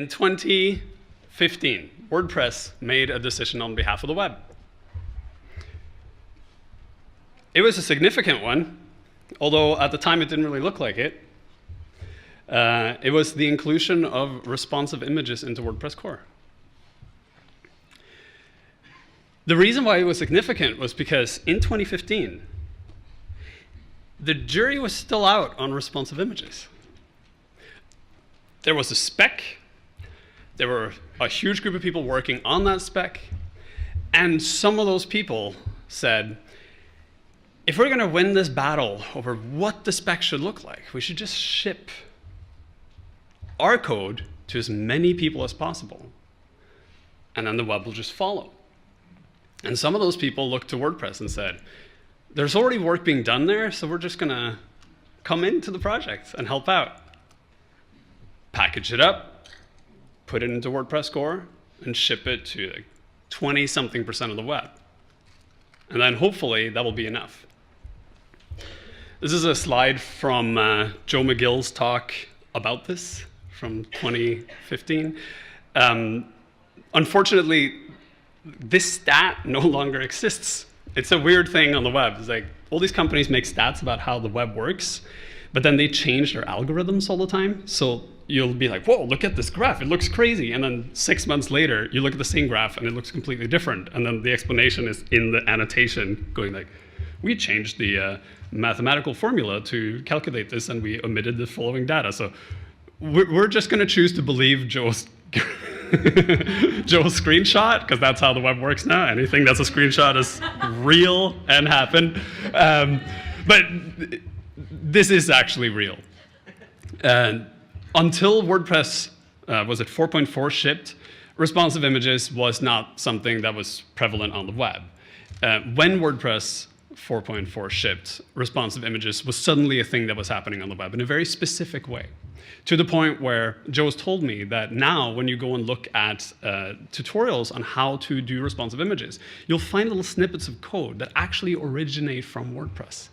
In 2015, WordPress made a decision on behalf of the web. It was a significant one, although at the time it didn't really look like it. It was the inclusion of responsive images into WordPress core. The reason why it was significant was because in 2015, the jury was still out on responsive images. There was a spec, there were a huge group of people working on that spec, and some of those people said, if we're going to win this battle over what the spec should look like, we should just ship our code to as many people as possible, and then the web will just follow. And some of those people looked to WordPress and said, there's already work being done there, so we're just going to come into the project and help out. Package it up, put it into WordPress core, and ship it to like 20-something% of the web. And then hopefully that will be enough. This is a slide from Joe McGill's talk about this from 2015. Unfortunately, this stat no longer exists. It's a weird thing on the web. It's like all these companies make stats about how the web works, but then they change their algorithms all the time. So you'll be like, whoa, look at this graph. It looks crazy. And then 6 months later, you look at the same graph and it looks completely different. And then the explanation is in the annotation going like, we changed the mathematical formula to calculate this and we omitted the following data. So we're just going to choose to believe Joe's Joe's screenshot, because that's how the web works now. Anything that's a screenshot is real and happened. But this is actually real. Until WordPress, was it 4.4 shipped, responsive images was not something that was prevalent on the web. When WordPress 4.4 shipped, responsive images was suddenly a thing that was happening on the web in a very specific way. To the point where Joe's told me that now when you go and look at tutorials on how to do responsive images, you'll find little snippets of code that actually originate from WordPress.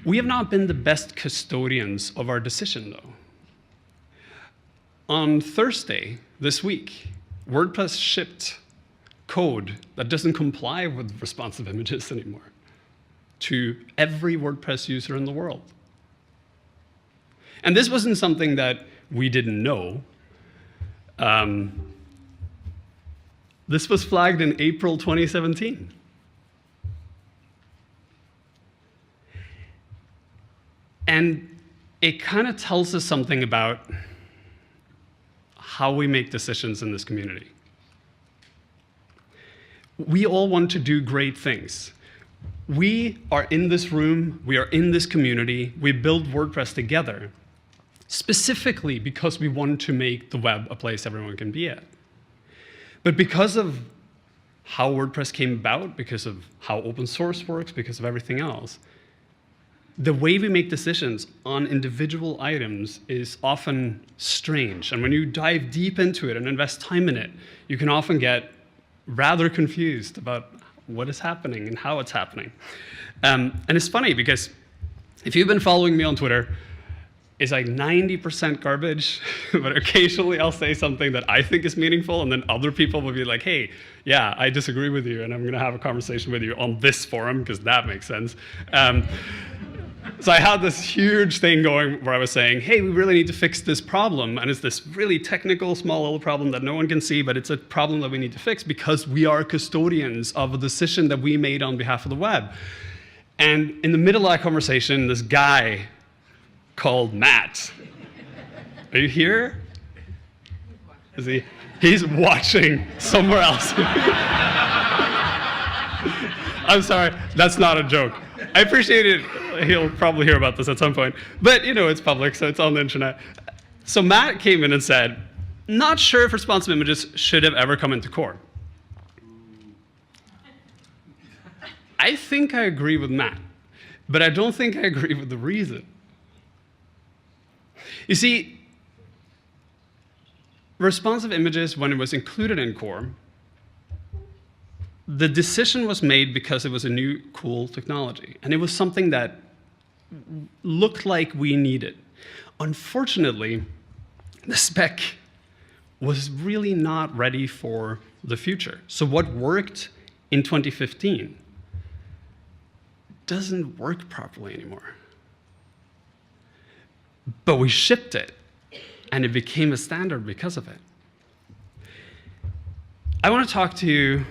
We have not been the best custodians of our decision, though. On Thursday this week, WordPress shipped code that doesn't comply with responsive images anymore to every WordPress user in the world. And this wasn't something that we didn't know. This was flagged in April 2017. And it kind of tells us something about how we make decisions in this community. We all want to do great things. We are in this room, we are in this community, we build WordPress together, specifically because we want to make the web a place everyone can be at. But because of how WordPress came about, because of how open source works, because of everything else, the way we make decisions on individual items is often strange. And when you dive deep into it and invest time in it, you can often get rather confused about what is happening and how it's happening. And it's funny because if you've been following me on Twitter, it's like 90% garbage, but occasionally I'll say something that I think is meaningful, and then other people will be like, hey, yeah, I disagree with you, and I'm gonna have a conversation with you on this forum, because that makes sense. So I had this huge thing going where I was saying, hey, we really need to fix this problem. And it's this really technical, small little problem that no one can see, but it's a problem that we need to fix because we are custodians of a decision that we made on behalf of the web. And in the middle of that conversation, this guy called Matt. Are you here? Is he? He's watching somewhere else. I'm sorry, that's not a joke. I appreciate it. He'll probably hear about this at some point. But you know, it's public, so it's on the internet. So Matt came in and said, not sure if responsive images should have ever come into core. I think I agree with Matt, but I don't think I agree with the reason. You see, responsive images, when it was included in core, the decision was made because it was a new, cool technology. And it was something that looked like we needed. Unfortunately, the spec was really not ready for the future. So what worked in 2015 doesn't work properly anymore. But we shipped it, and it became a standard because of it. I want to talk to you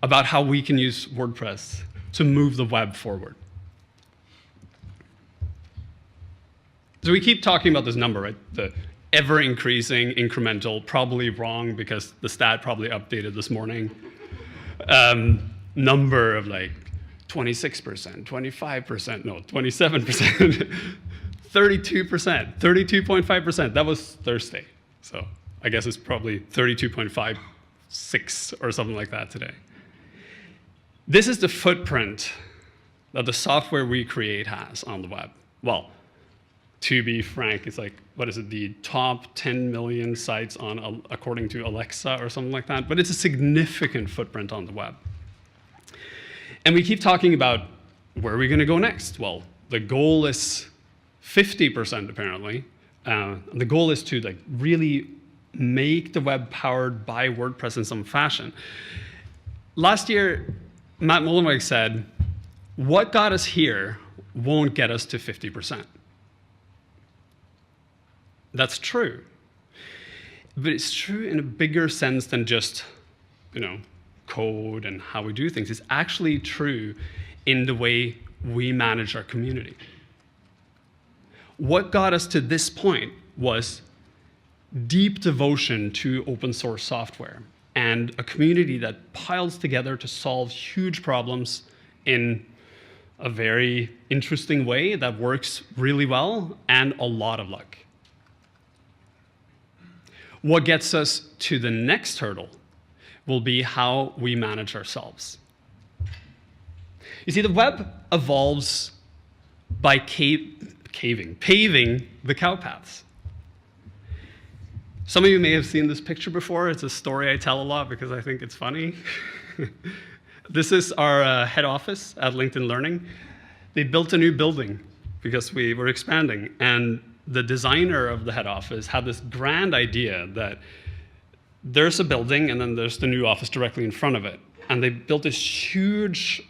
about how we can use WordPress to move the web forward. So we keep talking about this number, right? The ever-increasing, incremental, probably wrong because the stat probably updated this morning, number of like 26%, 25%, no, 27%, 32%, 32.5%. That was Thursday. So I guess it's probably 32.56 or something like that today. This is the footprint that the software we create has on the web. Well, to be frank, it's like, what is it, the top 10 million sites on, according to Alexa or something like that, but it's a significant footprint on the web. And we keep talking about where are we gonna go next? Well, the goal is 50% apparently. The goal is to like really make the web powered by WordPress in some fashion. Last year, Matt Mullenweg said, what got us here won't get us to 50%. That's true. But it's true in a bigger sense than just, code and how we do things. It's actually true in the way we manage our community. What got us to this point was deep devotion to open source software and a community that piles together to solve huge problems in a very interesting way that works really well, and a lot of luck. What gets us to the next hurdle will be how we manage ourselves. You see, the web evolves by paving the cowpaths. Some of you may have seen this picture before. It's a story I tell a lot because I think it's funny. This is our head office at LinkedIn Learning. They built a new building because we were expanding, and the designer of the head office had this grand idea that there's a building and then there's the new office directly in front of it. And they built this huge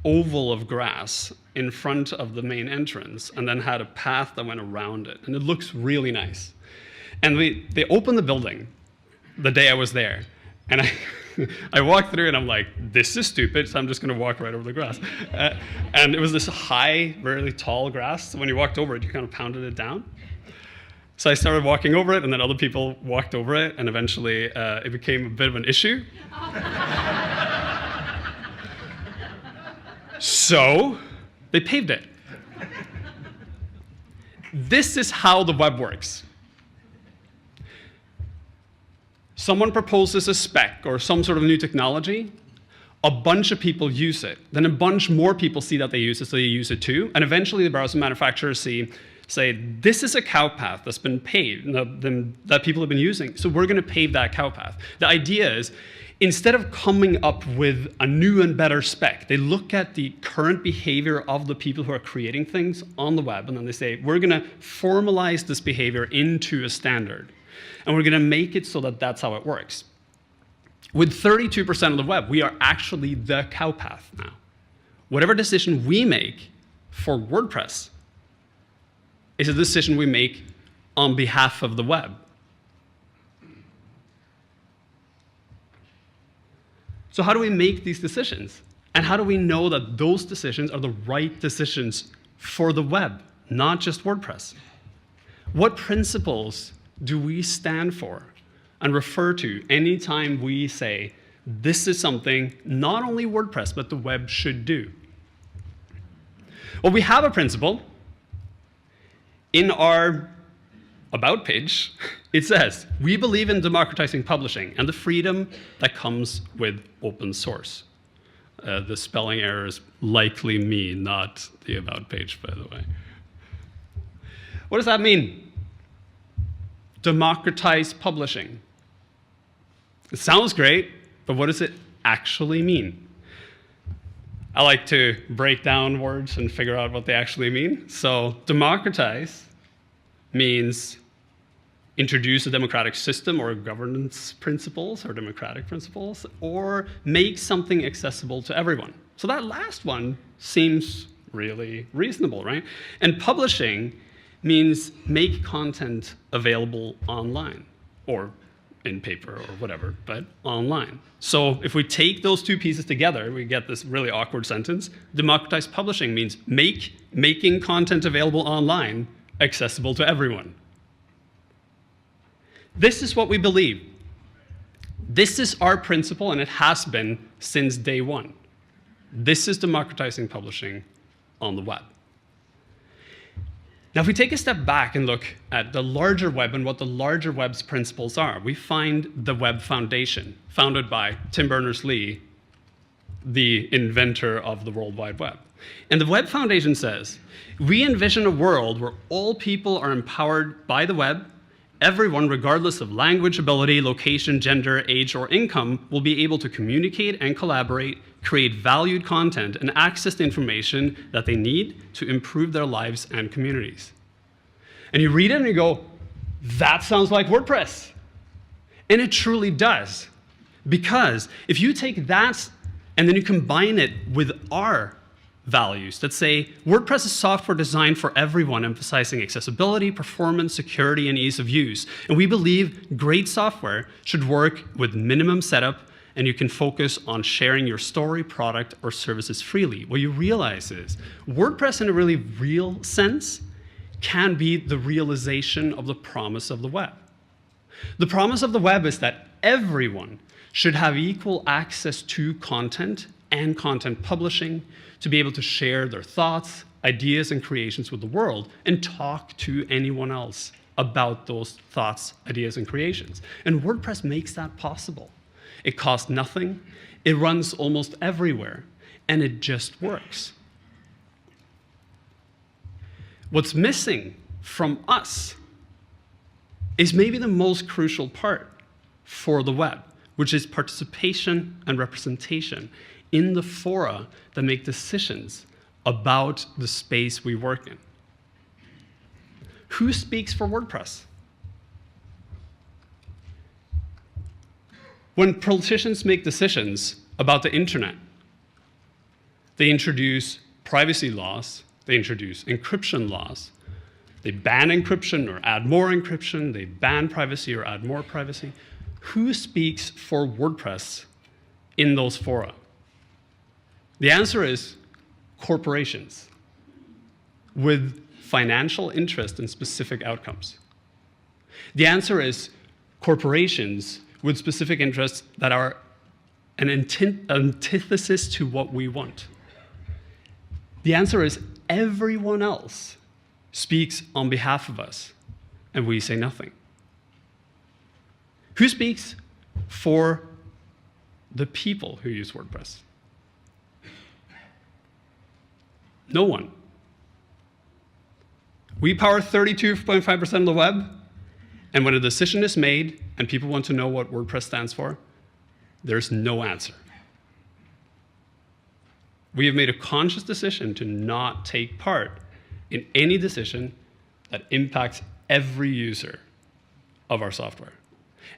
oval of grass in front of the main entrance and then had a path that went around it. And it looks really nice. And they opened the building the day I was there. And I walked through and I'm like, this is stupid, so I'm just gonna walk right over the grass. And it was this high, really tall grass. So when you walked over it, you kind of pounded it down. So I started walking over it, and then other people walked over it, and eventually it became a bit of an issue. So they paved it. This is how the web works. Someone proposes a spec or some sort of new technology, a bunch of people use it, then a bunch more people see that they use it, so they use it too, and eventually the browser manufacturers say, this is a cowpath that's been paved, that people have been using, so we're gonna pave that cowpath. The idea is, instead of coming up with a new and better spec, they look at the current behavior of the people who are creating things on the web, and then they say, we're gonna formalize this behavior into a standard, and we're gonna make it so that that's how it works. With 32% of the web, we are actually the cowpath now. Whatever decision we make for WordPress is a decision we make on behalf of the web. So how do we make these decisions? And how do we know that those decisions are the right decisions for the web, not just WordPress? What principles do we stand for and refer to anytime we say, this is something not only WordPress, but the web should do? Well, we have a principle. In our About page, it says, we believe in democratizing publishing and the freedom that comes with open source. The spelling error is likely me, not the About page, by the way. What does that mean? Democratize publishing. It sounds great, but what does it actually mean? I like to break down words and figure out what they actually mean. So democratize means introduce a democratic system or governance principles or democratic principles, or make something accessible to everyone. So that last one seems really reasonable, right? And publishing means make content available online, or in paper or whatever, but online. So if we take those two pieces together, we get this really awkward sentence. Democratize publishing means making content available online accessible to everyone. This is what we believe. This is our principle, and it has been since day one. This is democratizing publishing on the web. Now, if we take a step back and look at the larger web and what the larger web's principles are, we find the Web Foundation, founded by Tim Berners-Lee, the inventor of the World Wide Web. And the Web Foundation says, we envision a world where all people are empowered by the web. Everyone, regardless of language, ability, location, gender, age, or income, will be able to communicate and collaborate, create valued content, and access the information that they need to improve their lives and communities. And you read it and you go, that sounds like WordPress. And it truly does. Because if you take that and then you combine it with our values that say WordPress is software designed for everyone, emphasizing accessibility, performance, security, and ease of use. And we believe great software should work with minimum setup, and you can focus on sharing your story, product, or services freely. What you realize is WordPress, in a really real sense, can be the realization of the promise of the web. The promise of the web is that everyone should have equal access to content and content publishing, to be able to share their thoughts, ideas, and creations with the world, and talk to anyone else about those thoughts, ideas, and creations. And WordPress makes that possible. It costs nothing, it runs almost everywhere, and it just works. What's missing from us is maybe the most crucial part for the web, which is participation and representation in the fora that make decisions about the space we work in. Who speaks for WordPress? When politicians make decisions about the internet, they introduce privacy laws, they introduce encryption laws, they ban encryption or add more encryption, they ban privacy or add more privacy. Who speaks for WordPress in those fora? The answer is corporations with financial interest in specific outcomes. The answer is corporations with specific interests that are an antithesis to what we want. The answer is everyone else speaks on behalf of us, and we say nothing. Who speaks for the people who use WordPress? No one. We power 32.5% of the web, and when a decision is made and people want to know what WordPress stands for, there's no answer. We have made a conscious decision to not take part in any decision that impacts every user of our software.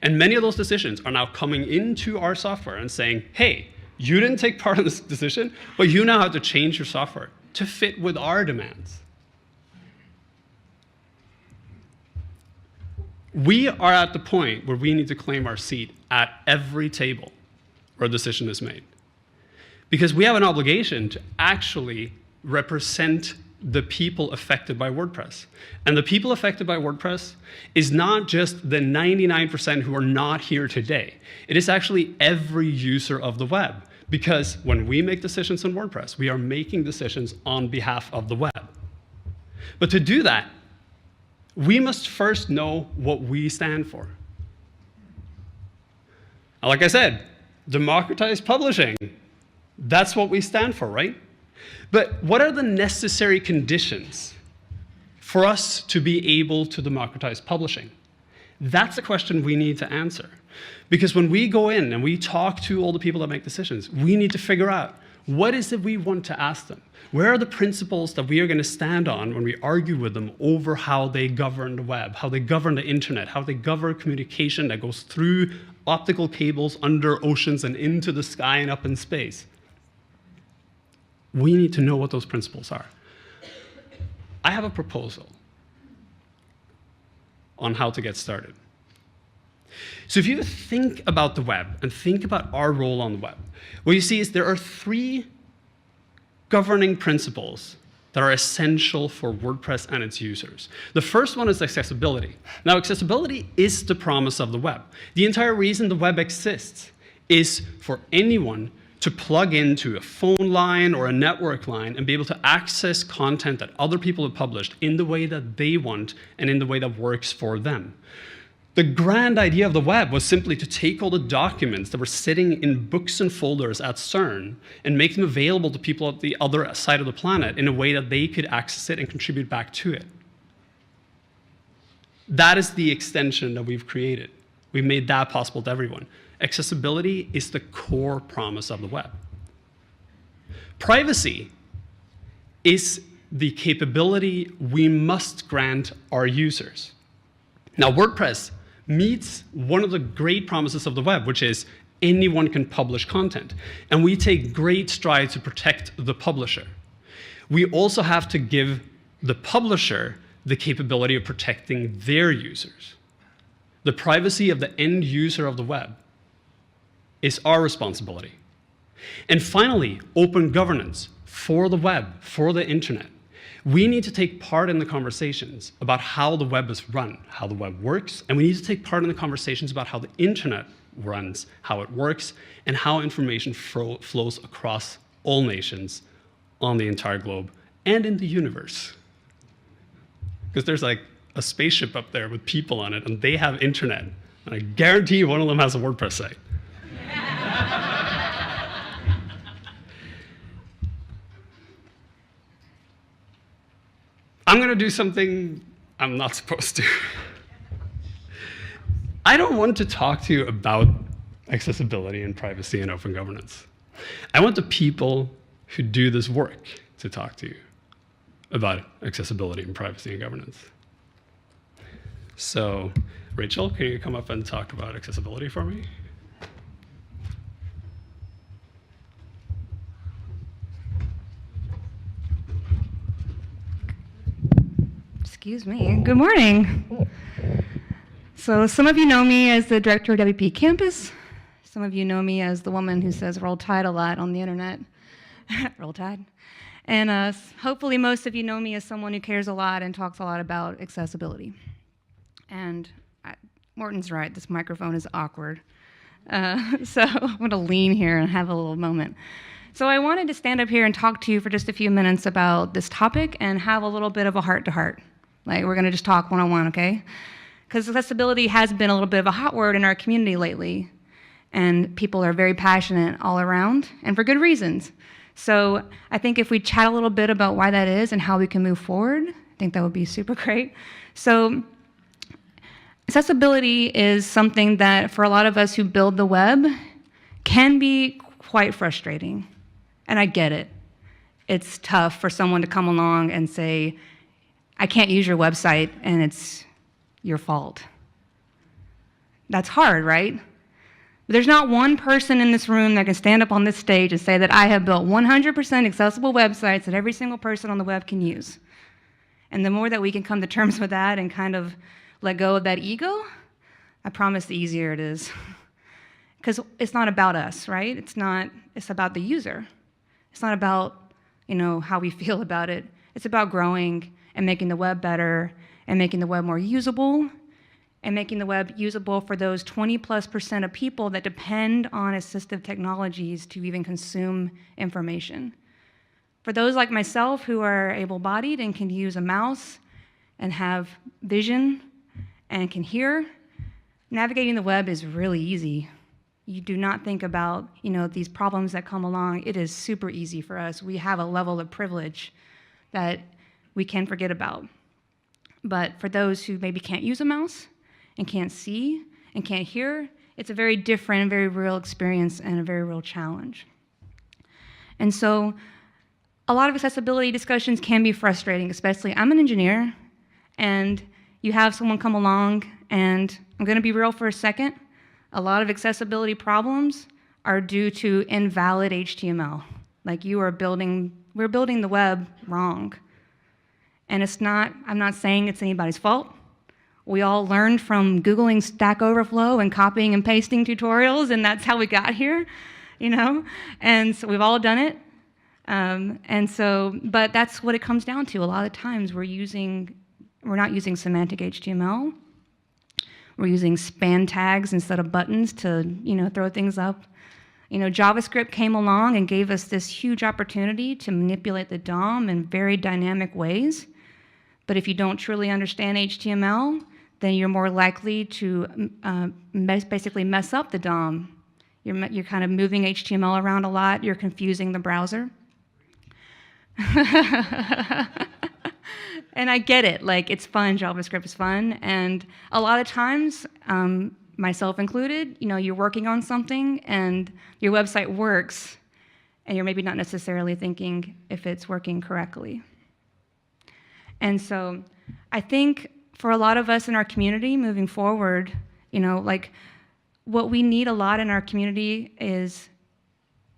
And many of those decisions are now coming into our software and saying, hey, you didn't take part in this decision, but you now have to change your software to fit with our demands. We are at the point where we need to claim our seat at every table where a decision is made. Because we have an obligation to actually represent the people affected by WordPress. And the people affected by WordPress is not just the 99% who are not here today. It is actually every user of the web. Because when we make decisions on WordPress, we are making decisions on behalf of the web. But to do that, we must first know what we stand for. Now, like I said, democratize publishing. That's what we stand for, right? But what are the necessary conditions for us to be able to democratize publishing? That's a question we need to answer. Because when we go in and we talk to all the people that make decisions, we need to figure out What is it we want to ask them? Where are the principles that we are going to stand on when we argue with them over how they govern the web, how they govern the internet, how they govern communication that goes through optical cables under oceans and into the sky and up in space? We need to know what those principles are. I have a proposal on how to get started. So if you think about the web and think about our role on the web, what you see is there are 3 governing principles that are essential for WordPress and its users. The first one is accessibility. Now, accessibility is the promise of the web. The entire reason the web exists is for anyone to plug into a phone line or a network line and be able to access content that other people have published in the way that they want and in the way that works for them. The grand idea of the web was simply to take all the documents that were sitting in books and folders at CERN and make them available to people at the other side of the planet in a way that they could access it and contribute back to it. That is the extension that we've created. We've made that possible to everyone. Accessibility is the core promise of the web. Privacy is the capability we must grant our users. Now, WordPress meets one of the great promises of the web, which is anyone can publish content. And we take great strides to protect the publisher. We also have to give the publisher the capability of protecting their users. The privacy of the end user of the web is our responsibility. And finally, open governance for the web, for the internet. We need to take part in the conversations about how the web is run, how the web works, and we need to take part in the conversations about how the internet runs, how it works, and how information flows across all nations on the entire globe and in the universe. Because there's like a spaceship up there with people on it, and they have internet, and I guarantee you one of them has a WordPress site. I'm going to do something I'm not supposed to. I don't want to talk to you about accessibility and privacy and open governance. I want the people who do this work to talk to you about accessibility and privacy and governance. So, Rachel, can you come up and talk about accessibility for me? Excuse me. Good morning. So some of you know me as the director of WP Campus. Some of you know me as the woman who says Roll Tide a lot on the internet. Roll Tide. And hopefully most of you know me as someone who cares a lot and talks a lot about accessibility. And Morten's right, this microphone is awkward. So I'm going to lean here and have a little moment. So I wanted to stand up here and talk to you for just a few minutes about this topic and have a little bit of a heart-to-heart. Like, we're going to just talk one-on-one, okay? Because accessibility has been a little bit of a hot word in our community lately, and people are very passionate all around, and for good reasons. So I think if we chat a little bit about why that is and how we can move forward, I think that would be super great. So accessibility is something that, for a lot of us who build the web, can be quite frustrating, and I get it. It's tough for someone to come along and say, I can't use your website, and it's your fault. That's hard, right? But there's not one person in this room that can stand up on this stage and say that I have built 100% accessible websites that every single person on the web can use. And the more that we can come to terms with that and kind of let go of that ego, I promise the easier it is. Because it's not about us, right? It's about the user. It's not about, how we feel about it. It's about growing and making the web better and making the web more usable and making the web usable for those 20+% of people that depend on assistive technologies to even consume information. For those like myself who are able-bodied and can use a mouse and have vision and can hear, navigating the web is really easy. You do not think about, these problems that come along. It is super easy for us. We have a level of privilege that we can forget about. But for those who maybe can't use a mouse and can't see and can't hear, it's a very different and very real experience and a very real challenge. And so a lot of accessibility discussions can be frustrating, especially I'm an engineer, and you have someone come along, and I'm going to be real for a second. A lot of accessibility problems are due to invalid HTML. Like we're building the web wrong. And I'm not saying it's anybody's fault. We all learned from Googling Stack Overflow and copying and pasting tutorials, and that's how we got here, And so we've all done it. But that's what it comes down to. A lot of times we're not using semantic HTML. We're using span tags instead of buttons to, throw things up. JavaScript came along and gave us this huge opportunity to manipulate the DOM in very dynamic ways. But if you don't truly understand HTML, then you're more likely to basically mess up the DOM. You're kind of moving HTML around a lot. You're confusing the browser. And I get it. Like, it's fun. JavaScript is fun. And a lot of times, myself included, you're working on something and your website works, and you're maybe not necessarily thinking if it's working correctly. And so I think for a lot of us in our community moving forward, what we need a lot in our community is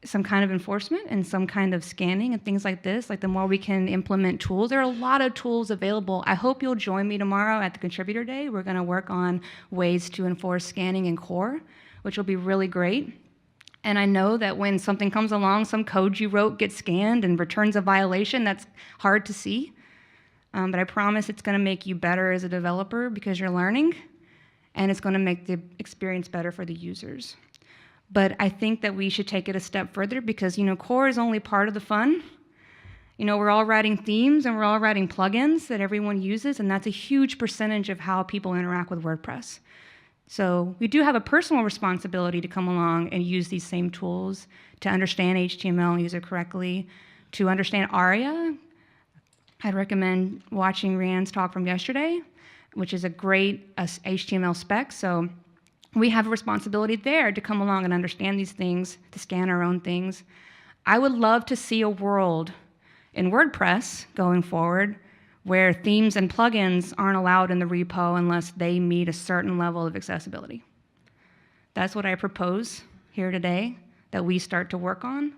some kind of enforcement and some kind of scanning and things like this. Like, the more we can implement tools, there are a lot of tools available. I hope you'll join me tomorrow at the Contributor Day. We're going to work on ways to enforce scanning in core, which will be really great. And I know that when something comes along, some code you wrote gets scanned and returns a violation. That's hard to see. But I promise it's going to make you better as a developer because you're learning, and it's going to make the experience better for the users. But I think that we should take it a step further because, core is only part of the fun. We're all writing themes and we're all writing plugins that everyone uses, and that's a huge percentage of how people interact with WordPress. So we do have a personal responsibility to come along and use these same tools to understand HTML and use it correctly, to understand ARIA. I'd recommend watching Rand's talk from yesterday, which is a great HTML spec. So we have a responsibility there to come along and understand these things, to scan our own things. I would love to see a world in WordPress going forward where themes and plugins aren't allowed in the repo unless they meet a certain level of accessibility. That's what I propose here today that we start to work on,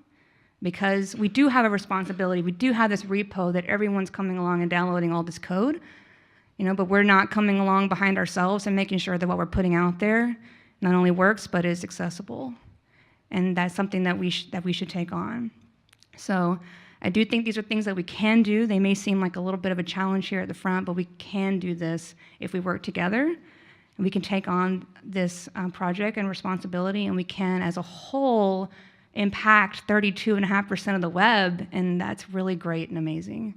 because we do have a responsibility. We do have this repo that everyone's coming along and downloading all this code, but we're not coming along behind ourselves and making sure that what we're putting out there not only works, but is accessible. And that's something that we should take on. So I do think these are things that we can do. They may seem like a little bit of a challenge here at the front, but we can do this if we work together. And we can take on this project and responsibility, and we can, as a whole, impact 32.5% of the web, and that's really great and amazing.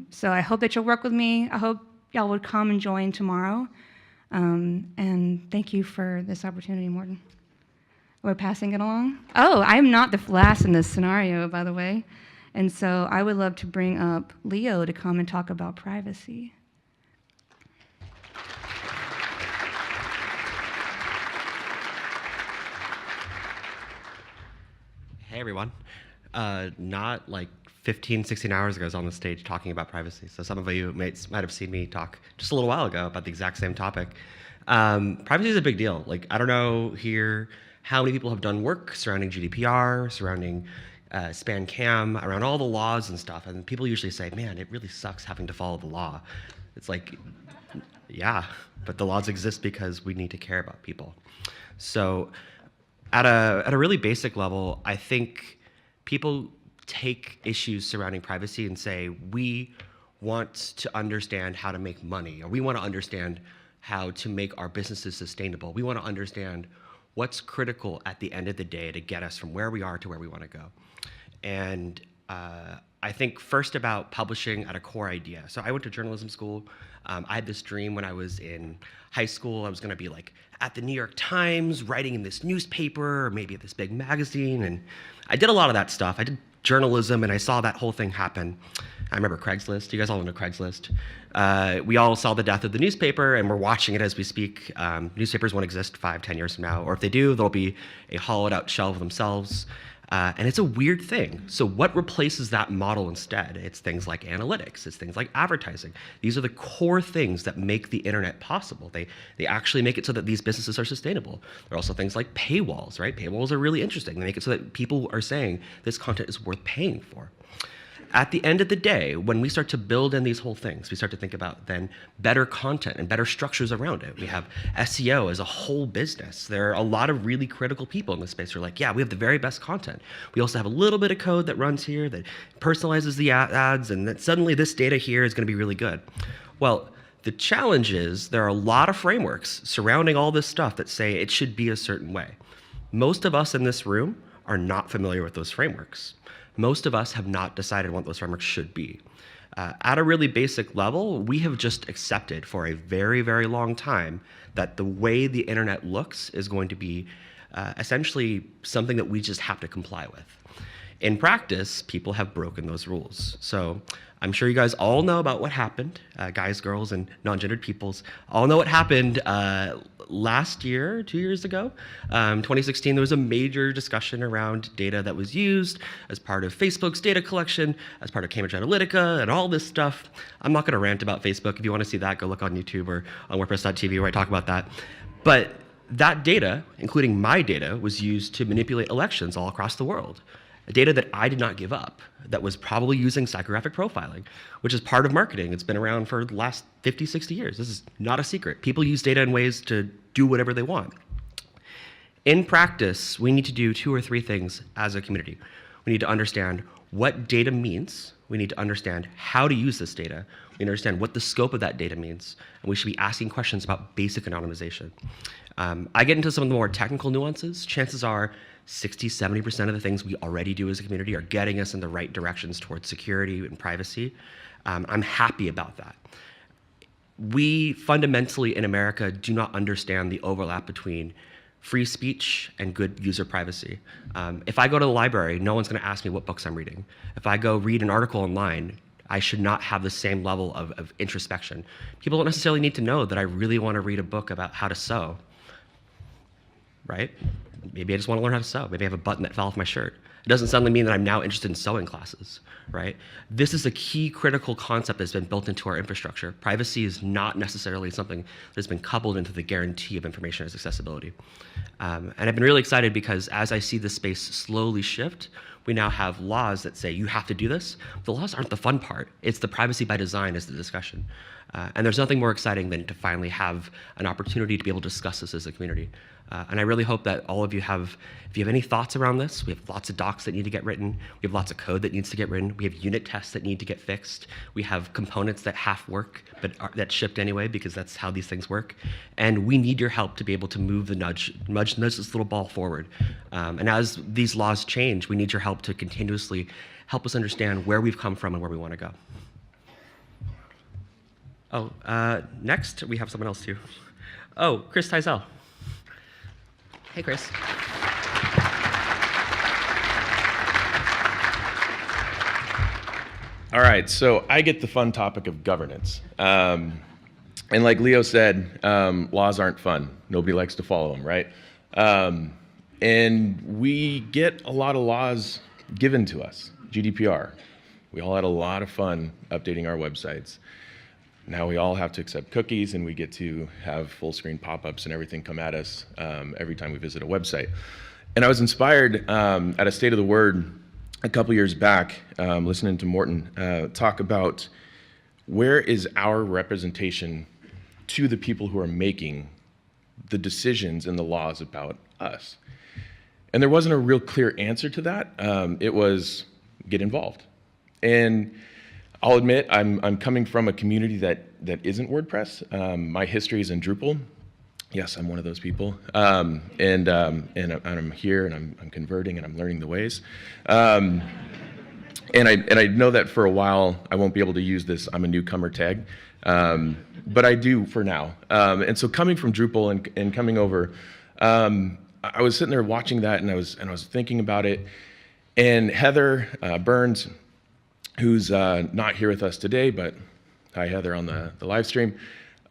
So I hope that you'll work with me. I hope y'all would come and join tomorrow. And thank you for this opportunity, Morten. We're passing it along. Oh, I'm not the last in this scenario, by the way. And so I would love to bring up Leo to come and talk about privacy. Hey, everyone. Not like 15, 16 hours ago, I was on the stage talking about privacy. So some of you might have seen me talk just a little while ago about the exact same topic. Privacy is a big deal. Like, I don't know here how many people have done work surrounding GDPR, surrounding span cam, around all the laws and stuff. And people usually say, man, it really sucks having to follow the law. It's like, yeah, but the laws exist because we need to care about people. So at a really basic level, I think people take issues surrounding privacy and say, we want to understand how to make money, or we want to understand how to make our businesses sustainable. We want to understand what's critical at the end of the day to get us from where we are to where we want to go. And I think first about publishing at a core idea. So I went to journalism school. I had this dream when I was in high school. I was going to be like at the New York Times, writing in this newspaper, or maybe at this big magazine. And I did a lot of that stuff. I did journalism, and I saw that whole thing happen. I remember Craigslist. You guys all know Craigslist. We all saw the death of the newspaper, and we're watching it as we speak. Newspapers won't exist 5, 10 years from now, or if they do, there'll be a hollowed out shell of themselves. And it's a weird thing. So what replaces that model instead? It's things like analytics. It's things like advertising. These are the core things that make the internet possible. They actually make it so that these businesses are sustainable. There are also things like paywalls, right? Paywalls are really interesting. They make it so that people are saying this content is worth paying for. At the end of the day, when we start to build in these whole things, we start to think about then better content and better structures around it. We have SEO as a whole business. There are a lot of really critical people in this space who are like, yeah, we have the very best content. We also have a little bit of code that runs here that personalizes the ads, and that suddenly this data here is going to be really good. Well, the challenge is there are a lot of frameworks surrounding all this stuff that say it should be a certain way. Most of us in this room are not familiar with those frameworks. Most of us have not decided what those frameworks should be. At a really basic level, we have just accepted for a very, very long time that the way the internet looks is going to be essentially something that we just have to comply with. In practice, people have broken those rules. So I'm sure you guys all know about what happened, guys, girls, and non-gendered peoples all know what happened last year, 2 years ago. 2016, there was a major discussion around data that was used as part of Facebook's data collection, as part of Cambridge Analytica, and all this stuff. I'm not going to rant about Facebook. If you want to see that, go look on YouTube or on WordPress.tv where I talk about that. But that data, including my data, was used to manipulate elections all across the world. Data that I did not give up, that was probably using psychographic profiling, which is part of marketing. It's been around for the last 50, 60 years. This is not a secret. People use data in ways to do whatever they want. In practice, we need to do 2 or 3 things as a community. We need to understand what data means. We need to understand how to use this data. We need to understand what the scope of that data means. And we should be asking questions about basic anonymization. I get into some of the more technical nuances. Chances are 60, 70% of the things we already do as a community are getting us in the right directions towards security and privacy. I'm happy about that. We fundamentally in America do not understand the overlap between free speech and good user privacy. If I go to the library, no one's going to ask me what books I'm reading. If I go read an article online, I should not have the same level of introspection. People don't necessarily need to know that I really want to read a book about how to sew, right? Maybe I just want to learn how to sew. Maybe I have a button that fell off my shirt. It doesn't suddenly mean that I'm now interested in sewing classes, right? This is a key critical concept that's been built into our infrastructure. Privacy is not necessarily something that's been coupled into the guarantee of information as accessibility. And I've been really excited because as I see this space slowly shift, we now have laws that say you have to do this. The laws aren't the fun part. It's the privacy by design is the discussion. And there's nothing more exciting than to finally have an opportunity to be able to discuss this as a community. And I really hope that all of you have, if you have any thoughts around this, we have lots of docs that need to get written. We have lots of code that needs to get written. We have unit tests that need to get fixed. We have components that half work, but that's shipped anyway because that's how these things work. And we need your help to be able to move the nudge this little ball forward. And as these laws change, we need your help to continuously help us understand where we've come from and where we want to go. Oh, next we have someone else too. Oh, Chris Teisel. Hey, Chris. All right, so I get the fun topic of governance. And like Leo said, laws aren't fun. Nobody likes to follow them, right? And we get a lot of laws given to us, GDPR. We all had a lot of fun updating our websites. Now we all have to accept cookies and we get to have full screen pop-ups and everything come at us every time we visit a website. And I was inspired at a State of the Word a couple years back, listening to Morten talk about where is our representation to the people who are making the decisions and the laws about us. And there wasn't a real clear answer to that. It was get involved. And I'll admit, I'm coming from a community that isn't WordPress. My history is in Drupal. Yes, I'm one of those people. And I'm here, and I'm converting, and I'm learning the ways. And I know that for a while, I won't be able to use this I'm a newcomer tag. But I do for now. And so coming from Drupal and coming over, I was sitting there watching that, and I was thinking about it. And Heather Burns, who's not here with us today, but hi, Heather, on the live stream.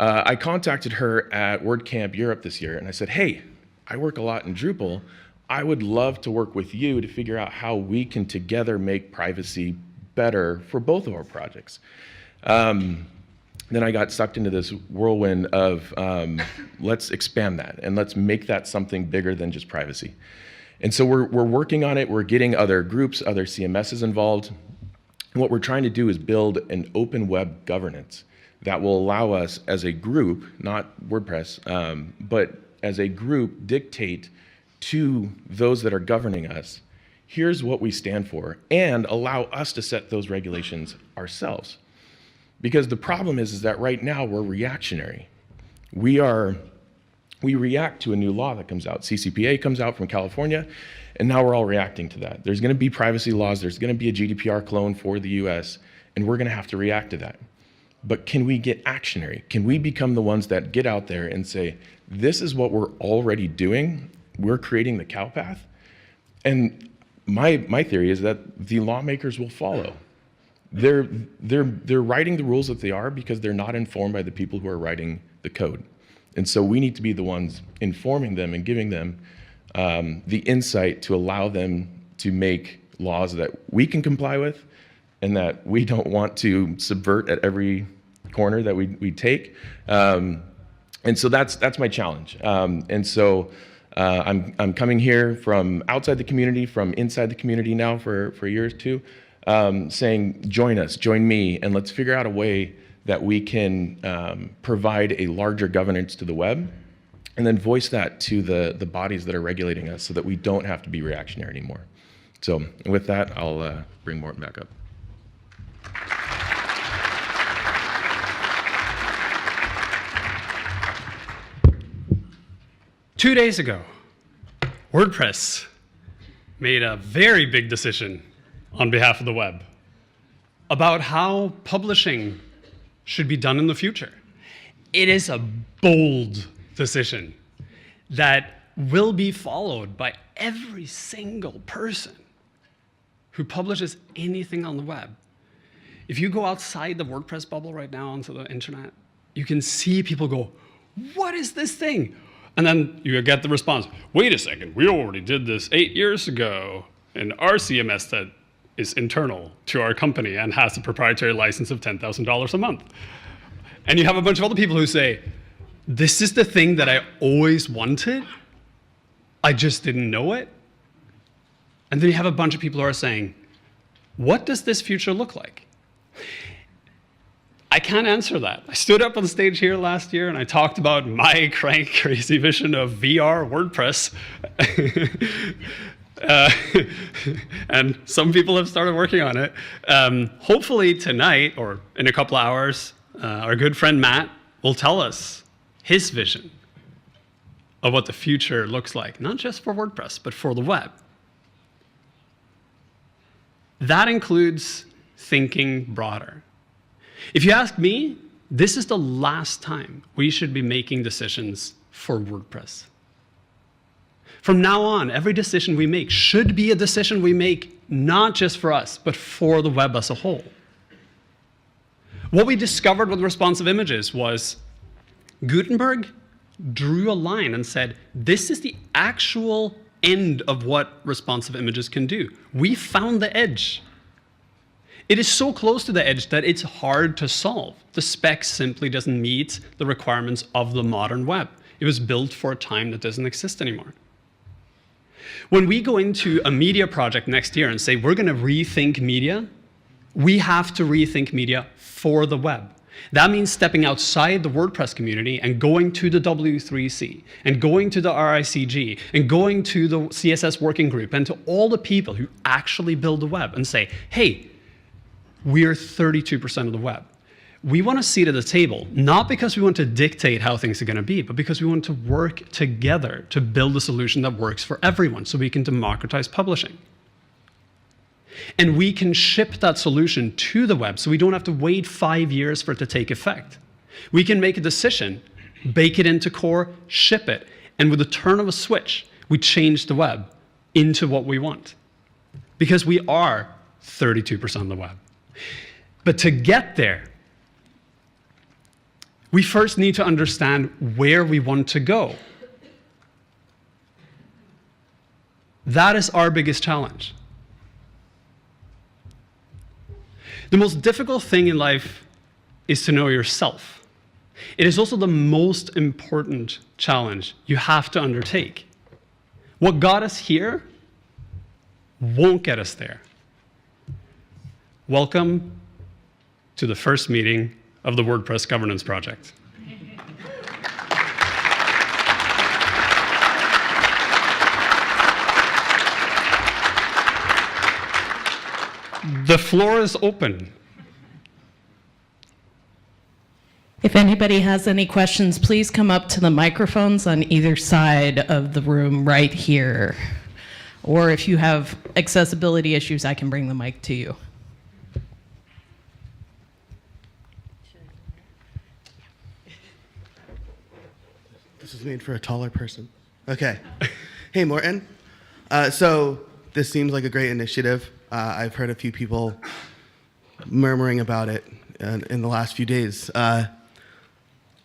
I contacted her at WordCamp Europe this year, and I said, hey, I work a lot in Drupal. I would love to work with you to figure out how we can together make privacy better for both of our projects. Then I got sucked into this whirlwind of let's expand that and let's make that something bigger than just privacy. And so we're working on it. We're getting other groups, other CMSs involved. And what we're trying to do is build an open web governance that will allow us as a group, not WordPress, but as a group, dictate to those that are governing us, here's what we stand for, and allow us to set those regulations ourselves. Because the problem is that right now we're reactionary. We react to a new law that comes out. CCPA comes out from California, and now we're all reacting to that. There's gonna be privacy laws, there's gonna be a GDPR clone for the US, and we're gonna have to react to that. But can we get actionary? Can we become the ones that get out there and say, this is what we're already doing, we're creating the cow path? And my theory is that the lawmakers will follow. They're writing the rules that they are because they're not informed by the people who are writing the code. And so we need to be the ones informing them and giving them the insight to allow them to make laws that we can comply with and that we don't want to subvert at every corner that we take. And so that's my challenge. And so I'm coming here from outside the community, from inside the community now for a year or two, saying, join us, join me, and let's figure out a way that we can provide a larger governance to the web, and then voice that to the bodies that are regulating us so that we don't have to be reactionary anymore. So with that, I'll bring Morten back up. Two days ago, WordPress made a very big decision on behalf of the web about how publishing should be done in the future. It is a bold decision that will be followed by every single person who publishes anything on the web. If you go outside the WordPress bubble right now onto the internet, you can see people go, what is this thing? And then you get the response, wait a second, we already did this 8 years ago in our CMS that is internal to our company and has a proprietary license of $10,000 a month. And you have a bunch of other people who say, this is the thing that I always wanted, I just didn't know it. And then you have a bunch of people who are saying, what does this future look like? I can't answer that. I stood up on stage here last year and I talked about my crazy vision of VR WordPress. And some people have started working on it. Hopefully tonight or in a couple of hours, our good friend Matt will tell us his vision of what the future looks like, not just for WordPress, but for the web. That includes thinking broader. If you ask me, this is the last time we should be making decisions for WordPress. From now on, every decision we make should be a decision we make not just for us, but for the web as a whole. What we discovered with responsive images was Gutenberg drew a line and said, this is the actual end of what responsive images can do. We found the edge. It is so close to the edge that it's hard to solve. The spec simply doesn't meet the requirements of the modern web. It was built for a time that doesn't exist anymore. When we go into a media project next year and say we're going to rethink media, we have to rethink media for the web. That means stepping outside the WordPress community and going to the W3C, and going to the RICG, and going to the CSS working group, and to all the people who actually build the web and say, hey, we're 32% of the web. We want a seat at the table, not because we want to dictate how things are going to be, but because we want to work together to build a solution that works for everyone so we can democratize publishing. And we can ship that solution to the web so we don't have to wait 5 years for it to take effect. We can make a decision, bake it into core, ship it, and with the turn of a switch, we change the web into what we want. Because we are 32% of the web. But to get there, we first need to understand where we want to go. That is our biggest challenge. The most difficult thing in life is to know yourself. It is also the most important challenge you have to undertake. What got us here won't get us there. Welcome to the first meeting of the WordPress Governance Project. The floor is open. If anybody has any questions, please come up to the microphones on either side of the room right here. Or if you have accessibility issues, I can bring the mic to you. This is made for a taller person. Okay. Hey, Morten. So this seems like a great initiative. I've heard a few people murmuring about it in the last few days.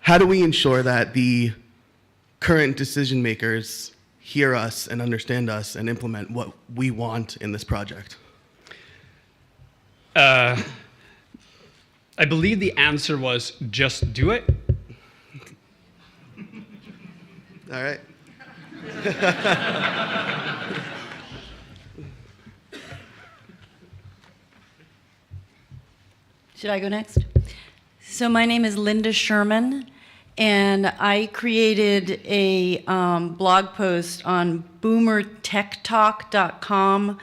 How do we ensure that the current decision makers hear us and understand us and implement what we want in this project? I believe the answer was just do it. All right. Should I go next? So my name is Linda Sherman, and I created a blog post on boomertechtalk.com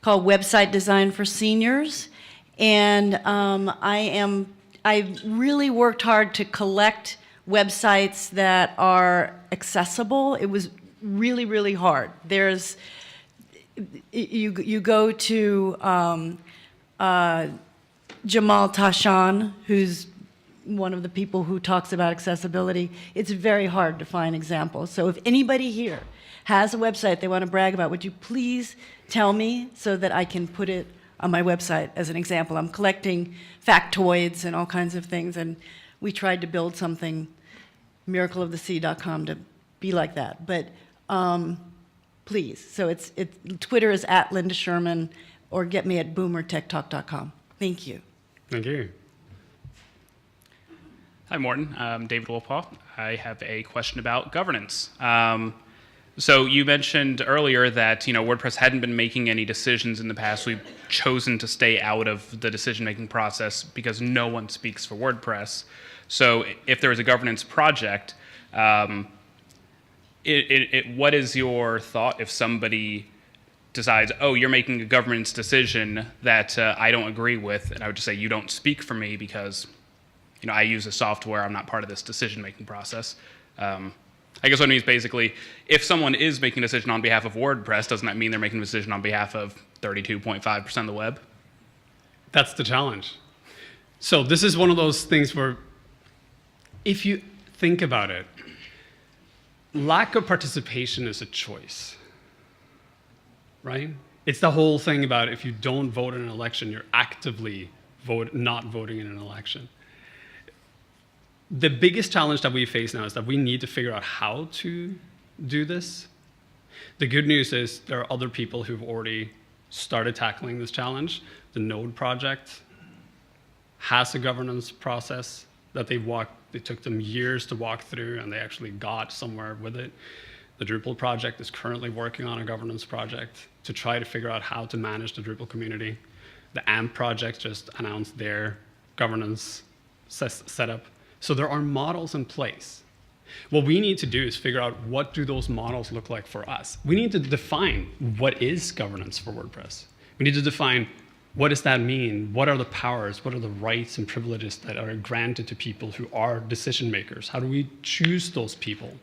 called Website Design for Seniors. And I really worked hard to collect websites that are accessible. It was really, really hard. You go to Jamal Tashan, who's one of the people who talks about accessibility. It's very hard to find examples. So if anybody here has a website they want to brag about, would you please tell me so that I can put it on my website as an example? I'm collecting factoids and all kinds of things, and we tried to build something, miracleofthesea.com, to be like that. But please, so Twitter is @LindaSherman, or get me at boomertechtalk.com. Thank you. Thank you. Hi, Morten. David Wolpaw. I have a question about governance. So you mentioned earlier that WordPress hadn't been making any decisions in the past. We've chosen to stay out of the decision-making process because no one speaks for WordPress. So if there is a governance project, what is your thought if somebody decides, oh, you're making a governance decision that I don't agree with, and I would just say, you don't speak for me because I use a software, I'm not part of this decision-making process. I guess what I mean is basically, if someone is making a decision on behalf of WordPress, doesn't that mean they're making a decision on behalf of 32.5% of the web? That's the challenge. So this is one of those things where, if you think about it, lack of participation is a choice, right? It's the whole thing about if you don't vote in an election, you're actively not voting in an election. The biggest challenge that we face now is that we need to figure out how to do this. The good news is there are other people who've already started tackling this challenge. The Node project has a governance process that it took them years to walk through, and they actually got somewhere with it. The Drupal project is currently working on a governance project to try to figure out how to manage the Drupal community. The AMP project just announced their governance setup. So there are models in place. What we need to do is figure out, what do those models look like for us? We need to define what is governance for WordPress. We need to define, what does that mean? What are the powers? What are the rights and privileges that are granted to people who are decision makers? How do we choose those people?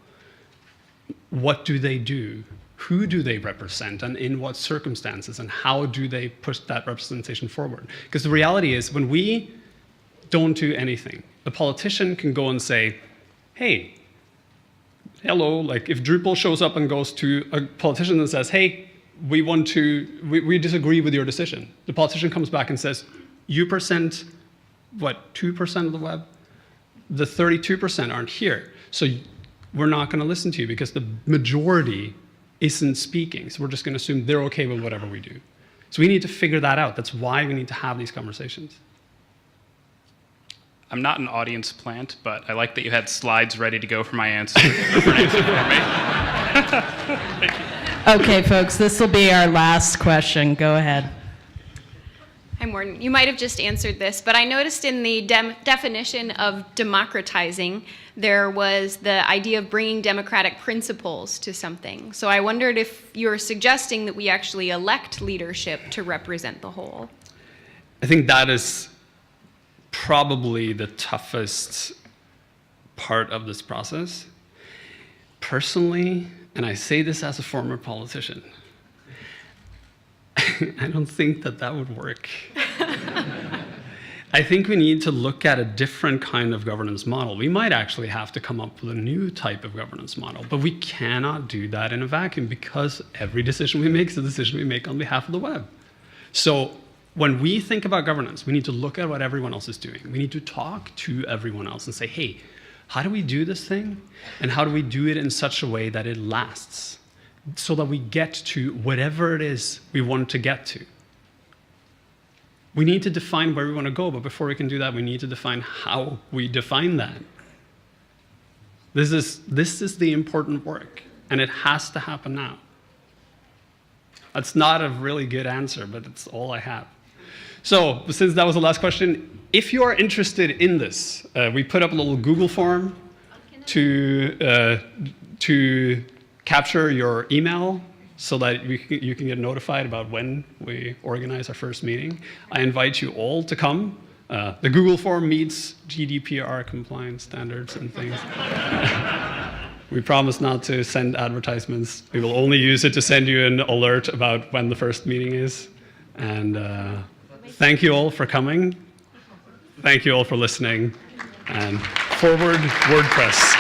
What do they do? Who do they represent, and in what circumstances? And how do they push that representation forward? Because the reality is, when we don't do anything, the politician can go and say, hey, hello, like if Drupal shows up and goes to a politician and says, hey, we disagree with your decision. The politician comes back and says, you present, 2% of the web? The 32% aren't here. So we're not going to listen to you because the majority isn't speaking. So we're just going to assume they're okay with whatever we do. So we need to figure that out. That's why we need to have these conversations. I'm not an audience plant, but I like that you had slides ready to go for my answer. For an answer for me. Okay, folks, this will be our last question. Go ahead. Hi, Morten. You might have just answered this, but I noticed in the definition of democratizing, there was the idea of bringing democratic principles to something. So I wondered if you're suggesting that we actually elect leadership to represent the whole. I think that is probably the toughest part of this process. Personally, and I say this as a former politician, I don't think that that would work. I think we need to look at a different kind of governance model. We might actually have to come up with a new type of governance model, but we cannot do that in a vacuum because every decision we make is a decision we make on behalf of the web. So when we think about governance, we need to look at what everyone else is doing. We need to talk to everyone else and say, hey, how do we do this thing? And how do we do it in such a way that it lasts so that we get to whatever it is we want to get to? We need to define where we want to go, but before we can do that, we need to define how we define that. This is the important work, and it has to happen now. That's not a really good answer, but it's all I have. So, since that was the last question, if you are interested in this, we put up a little Google form to capture your email so that you can get notified about when we organize our first meeting. I invite you all to come. The Google form meets GDPR compliance standards and things. We promise not to send advertisements. We will only use it to send you an alert about when the first meeting is. And thank you all for coming. Thank you all for listening. And forward WordPress.